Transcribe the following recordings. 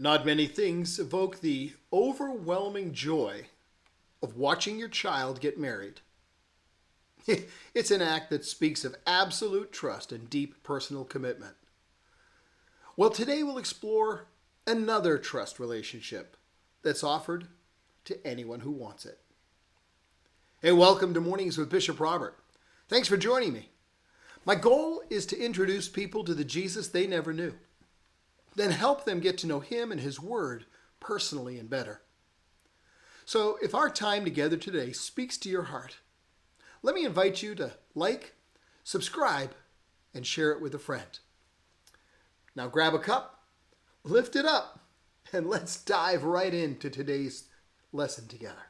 Not many things evoke the overwhelming joy of watching your child get married. It's an act that speaks of absolute trust and deep personal commitment. Well, today we'll explore another trust relationship that's offered to anyone who wants it. Hey, welcome to Mornings with Bishop Robert. Thanks for joining me. My goal is to introduce people to the Jesus they never knew, then help them get to know him and his word personally and better. So if our time together today speaks to your heart, let me invite you to like, subscribe, and share it with a friend. Now grab a cup, lift it up, and let's dive right into today's lesson together.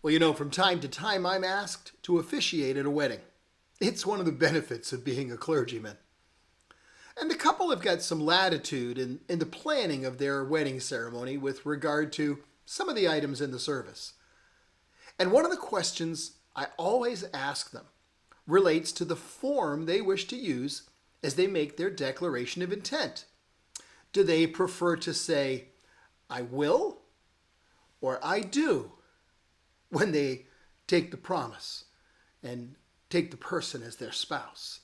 Well, from time to time I'm asked to officiate at a wedding. It's one of the benefits of being a clergyman. And the couple have got some latitude in the planning of their wedding ceremony with regard to some of the items in the service. And one of the questions I always ask them relates to the form they wish to use as they make their declaration of intent. Do they prefer to say, "I will," or "I do," when they take the promise and take the person as their spouse?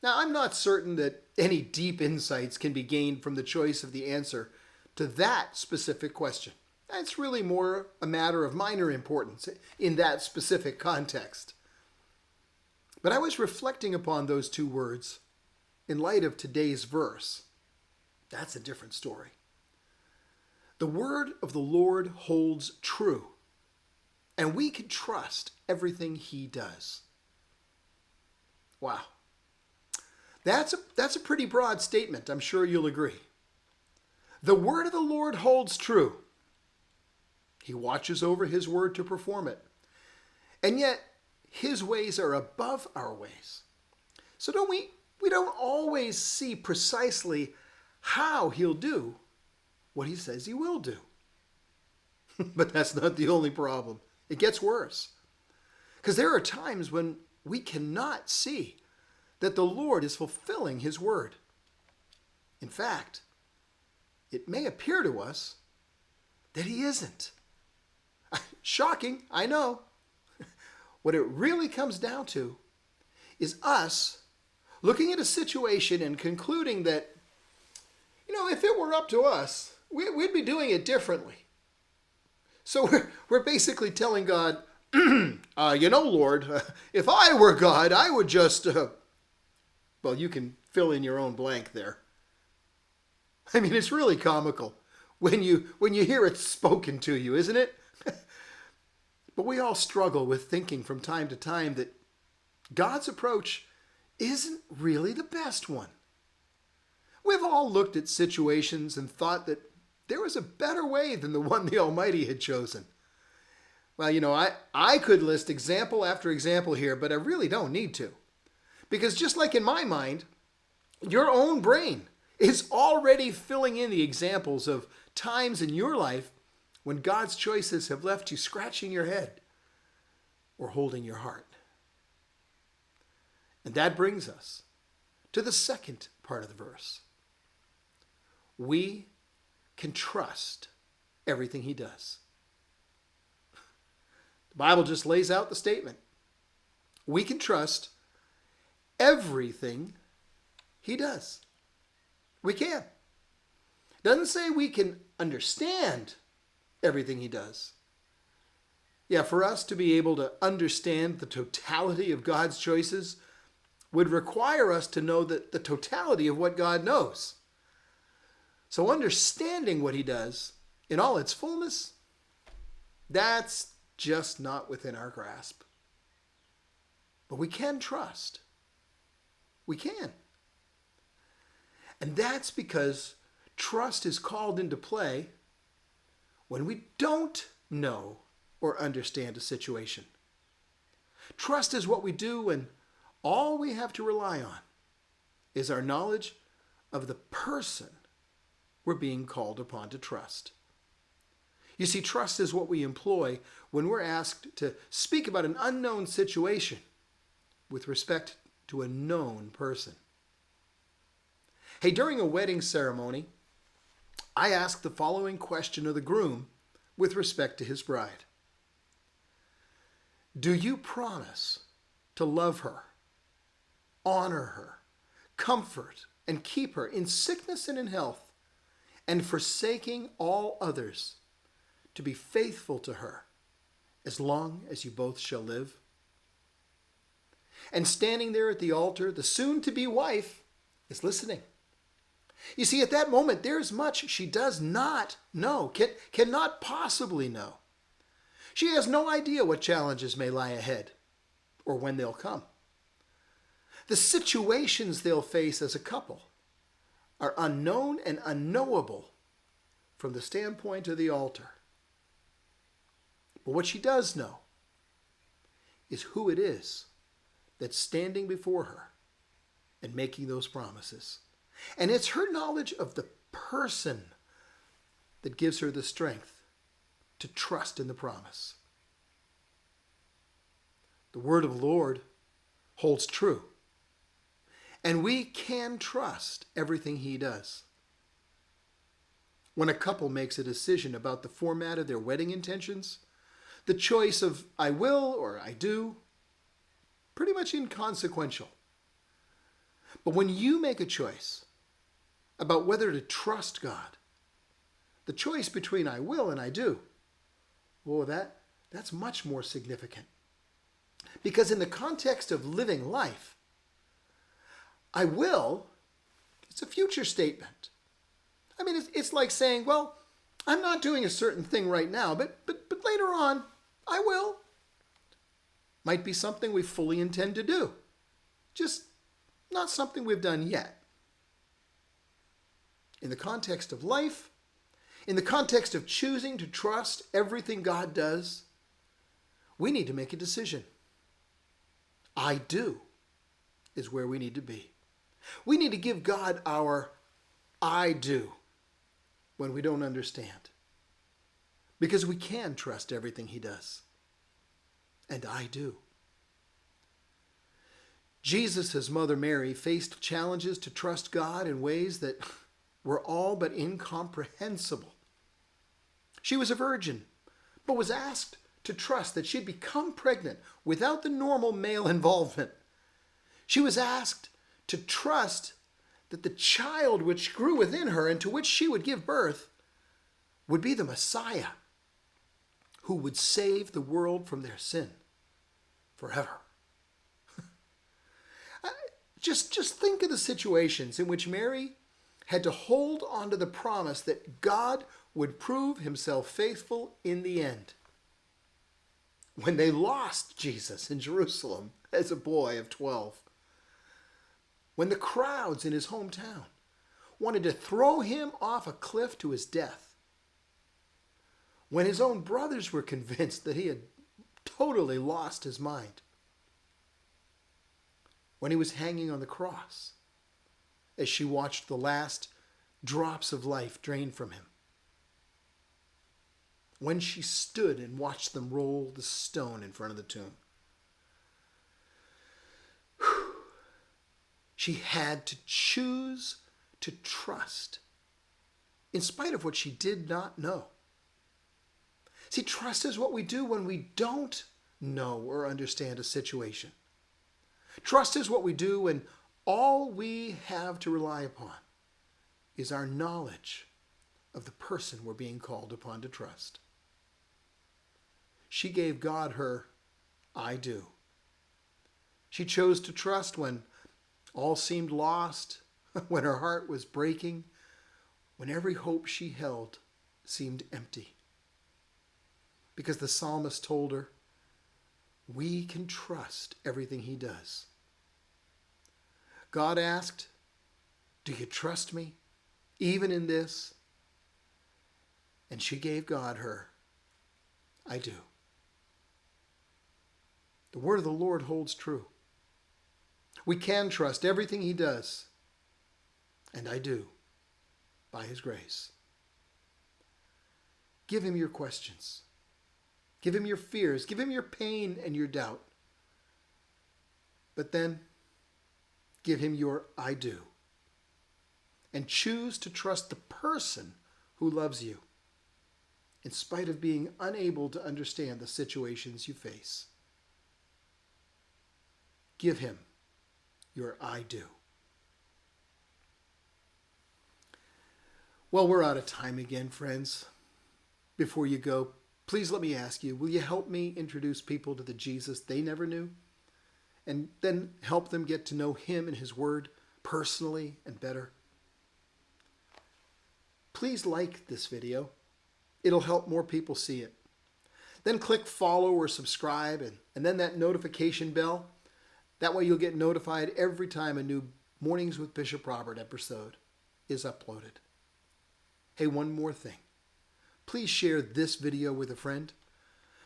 Now, I'm not certain that any deep insights can be gained from the choice of the answer to that specific question. It's really more a matter of minor importance in that specific context. But I was reflecting upon those two words in light of today's verse. That's a different story. The word of the Lord holds true, and we can trust everything he does. Wow. That's a pretty broad statement. I'm sure you'll agree. The word of the Lord holds true. He watches over his word to perform it. And yet, his ways are above our ways. So we don't always see precisely how he'll do what he says he will do. But that's not the only problem. It gets worse. Because there are times when we cannot see that the Lord is fulfilling his word. In fact, it may appear to us that he isn't. Shocking, I know. What it really comes down to is us looking at a situation and concluding that, if it were up to us, we'd be doing it differently. So we're basically telling God, Lord, if I were God, I would just, well, you can fill in your own blank there. I mean, it's really comical when you hear it spoken to you, isn't it? But we all struggle with thinking from time to time that God's approach isn't really the best one. We've all looked at situations and thought that there was a better way than the one the Almighty had chosen. Well, I could list example after example here, but I really don't need to. Because just like in my mind, your own brain is already filling in the examples of times in your life when God's choices have left you scratching your head or holding your heart. And that brings us to the second part of the verse. We can trust everything he does. The Bible just lays out the statement. We can trust everything he does. We can. It doesn't say we can understand everything he does. Yeah, for us to be able to understand the totality of God's choices would require us to know the totality of what God knows. So understanding what he does in all its fullness, that's just not within our grasp. But we can trust. We can. And that's because trust is called into play when we don't know or understand a situation. Trust is what we do when all we have to rely on is our knowledge of the person we're being called upon to trust. You see, trust is what we employ when we're asked to speak about an unknown situation with respect to a known person. Hey, during a wedding ceremony, I asked the following question of the groom with respect to his bride. Do you promise to love her, honor her, comfort, and keep her in sickness and in health, and forsaking all others, to be faithful to her as long as you both shall live? And standing there at the altar, the soon-to-be wife is listening. You see, at that moment, there's much she does not know, cannot possibly know. She has no idea what challenges may lie ahead or when they'll come. The situations they'll face as a couple are unknown and unknowable from the standpoint of the altar. But what she does know is who it is that's standing before her and making those promises. And it's her knowledge of the person that gives her the strength to trust in the promise. The word of the Lord holds true. And we can trust everything he does. When a couple makes a decision about the format of their wedding intentions, the choice of I will or I do, pretty much inconsequential. But when you make a choice about whether to trust God, the choice between I will and I do, well, that's much more significant. Because in the context of living life, I will, it's a future statement. I mean, it's like saying, well, I'm not doing a certain thing right now, but later on, I will. Might be something we fully intend to do, just not something we've done yet. In the context of life, in the context of choosing to trust everything God does, we need to make a decision. I do is where we need to be. We need to give God our I do when we don't understand. Because we can trust everything he does. And I do. Jesus' mother Mary faced challenges to trust God in ways that were all but incomprehensible. She was a virgin, but was asked to trust that she'd become pregnant without the normal male involvement. She was asked to trust that the child which grew within her and to which she would give birth would be the Messiah who would save the world from their sin forever. Just think of the situations in which Mary had to hold on to the promise that God would prove himself faithful in the end. When they lost Jesus in Jerusalem as a boy of 12. When the crowds in his hometown wanted to throw him off a cliff to his death. When his own brothers were convinced that he had totally lost his mind. When he was hanging on the cross as she watched the last drops of life drain from him. When she stood and watched them roll the stone in front of the tomb. She had to choose to trust in spite of what she did not know. See, trust is what we do when we don't know or understand a situation. Trust is what we do when all we have to rely upon is our knowledge of the person we're being called upon to trust. She gave God her I do. She chose to trust when all seemed lost, when her heart was breaking, when every hope she held seemed empty. Because the psalmist told her, we can trust everything he does. God asked, do you trust me, even in this? And she gave God her I do. The word of the Lord holds true. We can trust everything he does, and I do, by his grace. Give him your questions. Give him your fears. Give him your pain and your doubt. But then, give him your I do. And choose to trust the person who loves you, in spite of being unable to understand the situations you face. Give him your I do. Well, we're out of time again, friends. Before you go, please let me ask you, will you help me introduce people to the Jesus they never knew? And then help them get to know him and his word personally and better? Please like this video. It'll help more people see it. Then click follow or subscribe and then that notification bell. That way you'll get notified every time a new Mornings with Bishop Robert episode is uploaded. Hey, one more thing. Please share this video with a friend,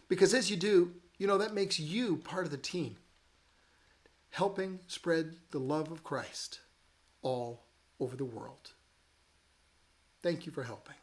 because as you do, that makes you part of the team, helping spread the love of Christ all over the world. Thank you for helping.